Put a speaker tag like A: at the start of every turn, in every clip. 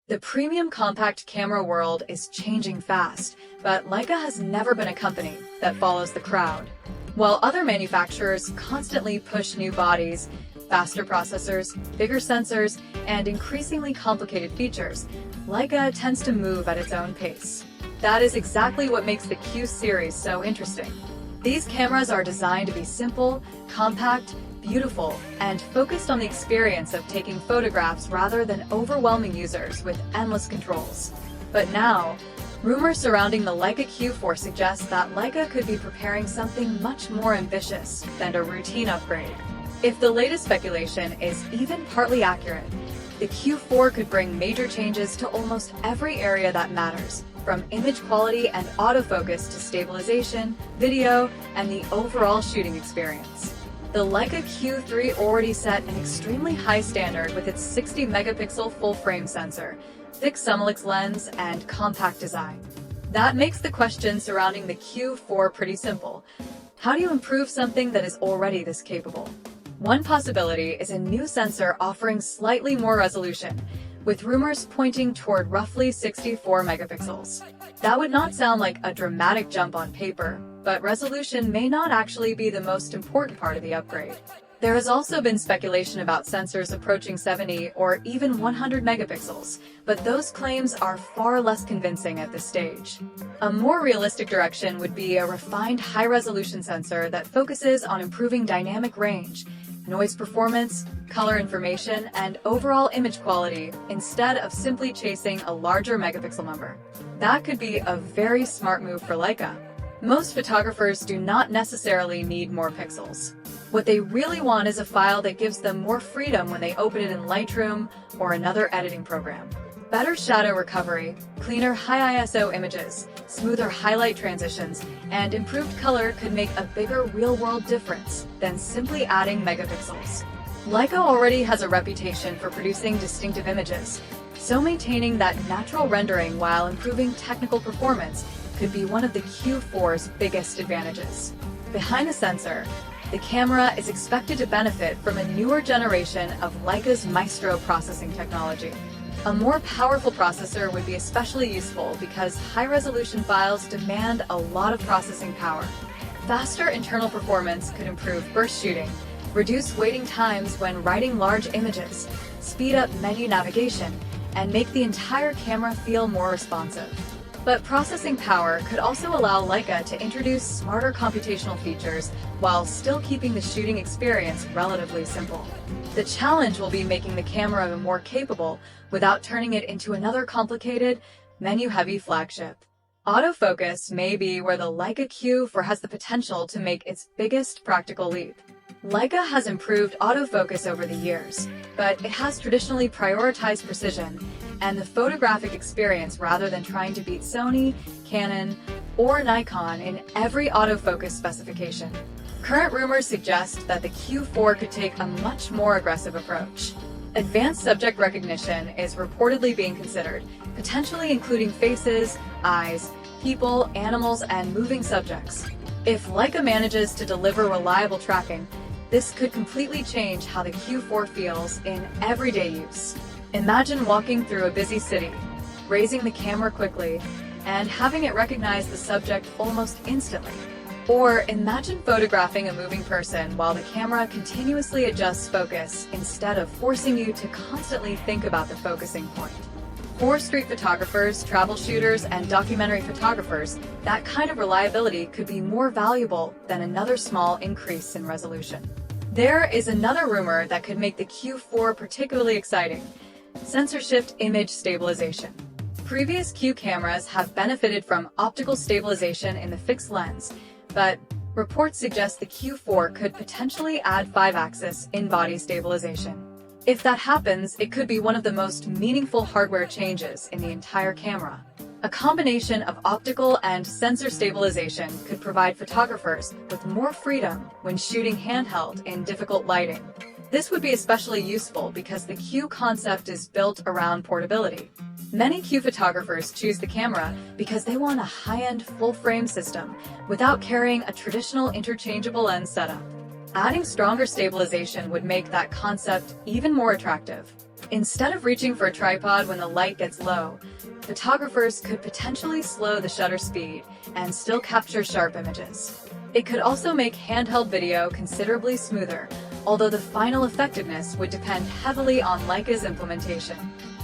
A: The premium compact camera world is changing fast, but Leica has never been a company that follows the crowd. While other manufacturers constantly push new bodies, faster processors, bigger sensors, and increasingly complicated features, Leica tends to move at its own pace. That is exactly what makes the Q series so interesting. These cameras are designed to be simple, compact, beautiful, and focused on the experience of taking photographs rather than overwhelming users with endless controls. But now, rumors surrounding the Leica Q4 suggest that Leica could be preparing something much more ambitious than a routine upgrade. If the latest speculation is even partly accurate, the Q4 could bring major changes to almost every area that matters, from image quality and autofocus to stabilization, video, and the overall shooting experience. The Leica Q3 already set an extremely high standard with its 60-megapixel full-frame sensor, thick Summilux lens, and compact design. That makes the question surrounding the Q4 pretty simple. How do you improve something that is already this capable? One possibility is a new sensor offering slightly more resolution, with rumors pointing toward roughly 64 megapixels. That would not sound like a dramatic jump on paper, but resolution may not actually be the most important part of the upgrade. There has also been speculation about sensors approaching 70 or even 100 megapixels, but those claims are far less convincing at this stage. A more realistic direction would be a refined high-resolution sensor that focuses on improving dynamic range, noise performance, color information, and overall image quality instead of simply chasing a larger megapixel number. That could be a very smart move for Leica. Most photographers do not necessarily need more pixels. What they really want is a file that gives them more freedom when they open it in Lightroom or another editing program. Better shadow recovery, cleaner high ISO images, smoother highlight transitions, and improved color could make a bigger real-world difference than simply adding megapixels. Leica already has a reputation for producing distinctive images, so maintaining that natural rendering while improving technical performance could be one of the Q4's biggest advantages. Behind the sensor, the camera is expected to benefit from a newer generation of Leica's Maestro processing technology. A more powerful processor would be especially useful because high-resolution files demand a lot of processing power. Faster internal performance could improve burst shooting, reduce waiting times when writing large images, speed up menu navigation, and make the entire camera feel more responsive. But processing power could also allow Leica to introduce smarter computational features while still keeping the shooting experience relatively simple. The challenge will be making the camera more capable without turning it into another complicated, menu-heavy flagship. Autofocus may be where the Leica Q4 has the potential to make its biggest practical leap. Leica has improved autofocus over the years, but it has traditionally prioritized precision and the photographic experience rather than trying to beat Sony, Canon, or Nikon in every autofocus specification. Current rumors suggest that the Q4 could take a much more aggressive approach. Advanced subject recognition is reportedly being considered, potentially including faces, eyes, people, animals, and moving subjects. If Leica manages to deliver reliable tracking, this could completely change how the Q4 feels in everyday use. Imagine walking through a busy city, raising the camera quickly, and having it recognize the subject almost instantly. Or imagine photographing a moving person while the camera continuously adjusts focus instead of forcing you to constantly think about the focusing point. For street photographers, travel shooters, and documentary photographers, that kind of reliability could be more valuable than another small increase in resolution. There is another rumor that could make the Q4 particularly exciting: sensor shift image stabilization. Previous Q cameras have benefited from optical stabilization in the fixed lens, but reports suggest the Q4 could potentially add 5-axis in-body stabilization. If that happens, it could be one of the most meaningful hardware changes in the entire camera. A combination of optical and sensor stabilization could provide photographers with more freedom when shooting handheld in difficult lighting. This would be especially useful because the Q concept is built around portability. Many Q photographers choose the camera because they want a high-end full-frame system without carrying a traditional interchangeable lens setup. Adding stronger stabilization would make that concept even more attractive. Instead of reaching for a tripod when the light gets low, photographers could potentially slow the shutter speed and still capture sharp images. It could also make handheld video considerably smoother, although the final effectiveness would depend heavily on Leica's implementation.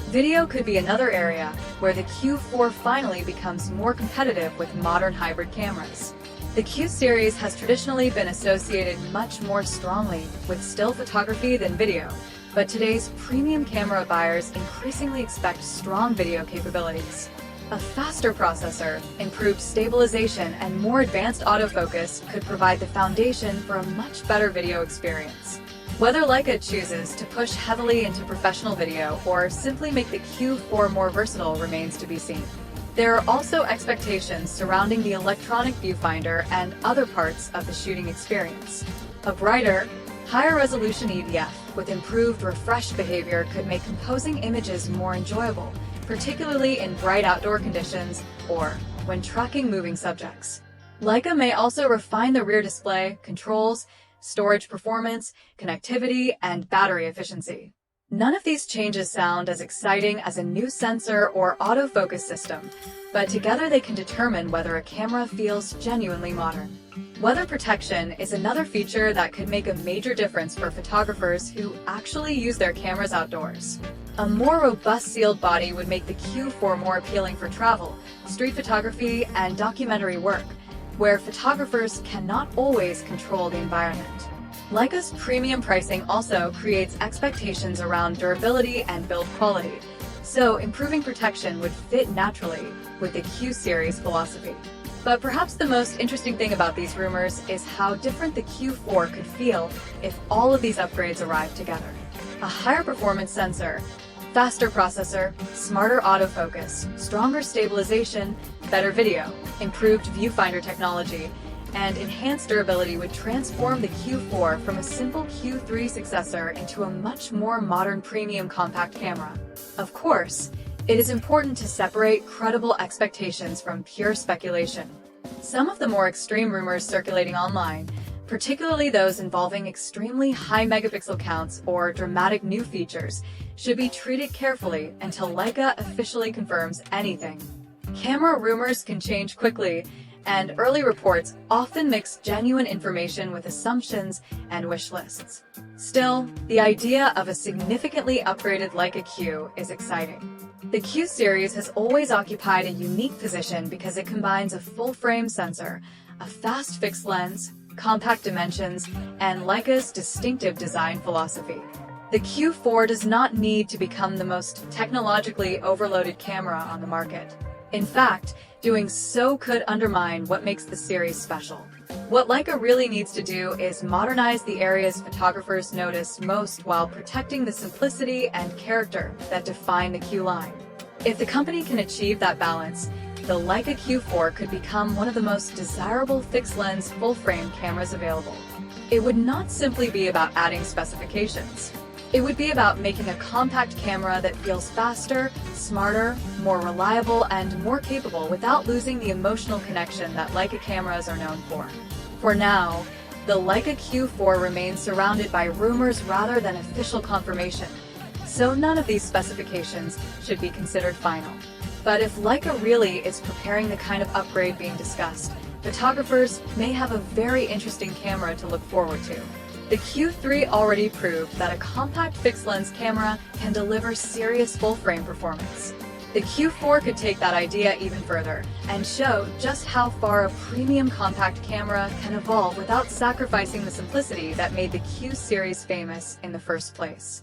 A: Video could be another area where the Q4 finally becomes more competitive with modern hybrid cameras. The Q series has traditionally been associated much more strongly with still photography than video, but today's premium camera buyers increasingly expect strong video capabilities. A faster processor, improved stabilization, and more advanced autofocus could provide the foundation for a much better video experience. Whether Leica chooses to push heavily into professional video or simply make the Q4 more versatile remains to be seen. There are also expectations surrounding the electronic viewfinder and other parts of the shooting experience. A brighter, higher resolution EDF with improved refresh behavior could make composing images more enjoyable, particularly in bright outdoor conditions or when tracking moving subjects. Leica may also refine the rear display, controls, storage performance, connectivity, and battery efficiency. None of these changes sound as exciting as a new sensor or autofocus system, but together they can determine whether a camera feels genuinely modern. Weather protection is another feature that could make a major difference for photographers who actually use their cameras outdoors. A more robust sealed body would make the Q4 more appealing for travel, street photography, and documentary work, where photographers cannot always control the environment. Leica's premium pricing also creates expectations around durability and build quality, so improving protection would fit naturally with the Q series philosophy. But perhaps the most interesting thing about these rumors is how different the Q4 could feel if all of these upgrades arrived together. A higher performance sensor, faster processor, smarter autofocus, stronger stabilization, better video, improved viewfinder technology, and enhanced durability would transform the Q4 from a simple Q3 successor into a much more modern premium compact camera. Of course, it is important to separate credible expectations from pure speculation. Some of the more extreme rumors circulating online, particularly those involving extremely high megapixel counts or dramatic new features, should be treated carefully until Leica officially confirms anything. Camera rumors can change quickly, and early reports often mix genuine information with assumptions and wish lists. Still, the idea of a significantly upgraded Leica Q is exciting. The Q series has always occupied a unique position because it combines a full-frame sensor, a fast fixed lens, compact dimensions, and Leica's distinctive design philosophy. The Q4 does not need to become the most technologically overloaded camera on the market. In fact, doing so could undermine what makes the series special. What Leica really needs to do is modernize the areas photographers notice most while protecting the simplicity and character that define the Q line. If the company can achieve that balance, the Leica Q4 could become one of the most desirable fixed-lens full-frame cameras available. It would not simply be about adding specifications. It would be about making a compact camera that feels faster, smarter, more reliable, and more capable without losing the emotional connection that Leica cameras are known for. For now, the Leica Q4 remains surrounded by rumors rather than official confirmation, so none of these specifications should be considered final. But if Leica really is preparing the kind of upgrade being discussed, photographers may have a very interesting camera to look forward to. The Q3 already proved that a compact fixed-lens camera can deliver serious full-frame performance. The Q4 could take that idea even further and show just how far a premium compact camera can evolve without sacrificing the simplicity that made the Q series famous in the first place.